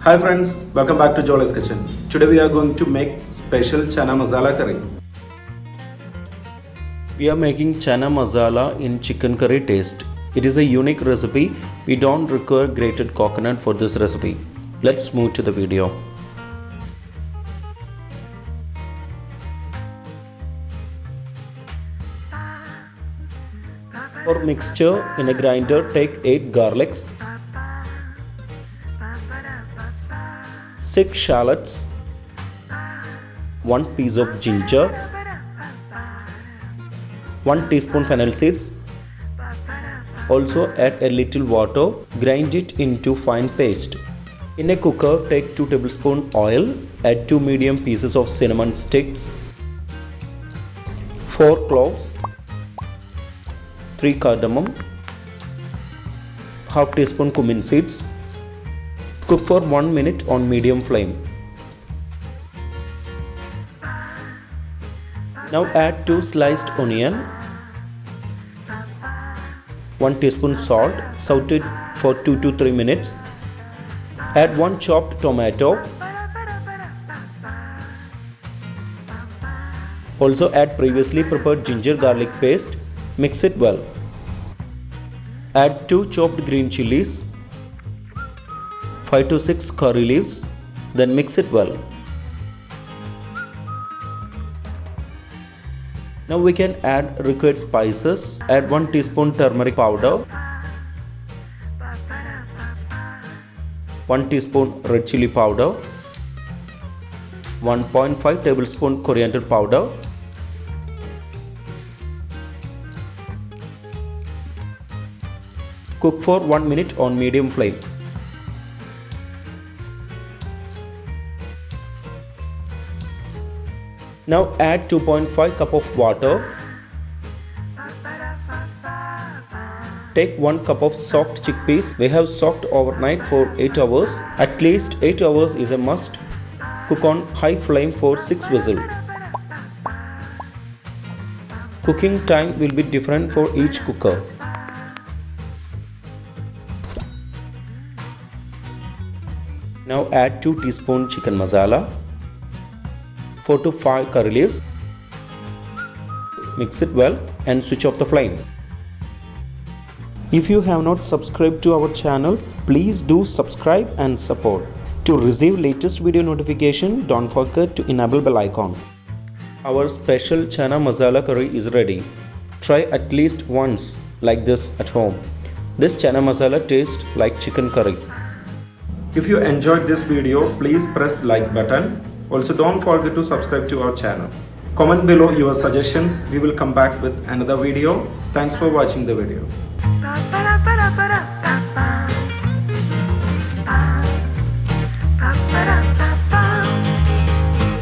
Hi friends, welcome back to Jolys kitchen. Today we are going to make special Chana Masala curry. We are making Chana Masala in chicken curry taste. It is a unique recipe. We don't require grated coconut for this recipe. Let's move to the video. For mixture in a grinder, take 8 garlics, 6 shallots, 1 piece of ginger, 1 teaspoon fennel seeds. Also add a little water, grind it into fine paste. In a cooker, take 2 tablespoons oil, add 2 medium pieces of cinnamon sticks, 4 cloves, 3 cardamom, half teaspoon cumin seeds. Cook for 1 minute on medium flame. Now add 2 sliced onion, 1 teaspoon salt, saute it for 2 to 3 minutes. Add 1 chopped tomato. Also add previously prepared ginger garlic paste. Mix it well. Add 2 chopped green chilies, 5 to 6 curry leaves, then mix it well. Now we can add required spices. Add 1 teaspoon turmeric powder, 1 teaspoon red chili powder, 1.5 tablespoon coriander powder, cook for 1 minute on medium flame. Now add 2.5 cup of water. Take 1 cup of soaked chickpeas. We have soaked overnight for 8 hours. At least 8 hours is a must. Cook on high flame for 6 whistles. Cooking time will be different for each cooker. Now add 2 teaspoon chicken masala, 4 to 5 curry leaves. Mix it well and switch off the flame. If you have not subscribed to our channel, please do subscribe and support. To receive latest video notification, don't forget to enable bell icon. Our special Chana Masala curry is ready. Try at least once like this at home. This Chana Masala tastes like chicken curry. If you enjoyed this video, please press like button. Also don't forget to subscribe to our channel. Comment below your suggestions. We will come back with another video. Thanks for watching the video.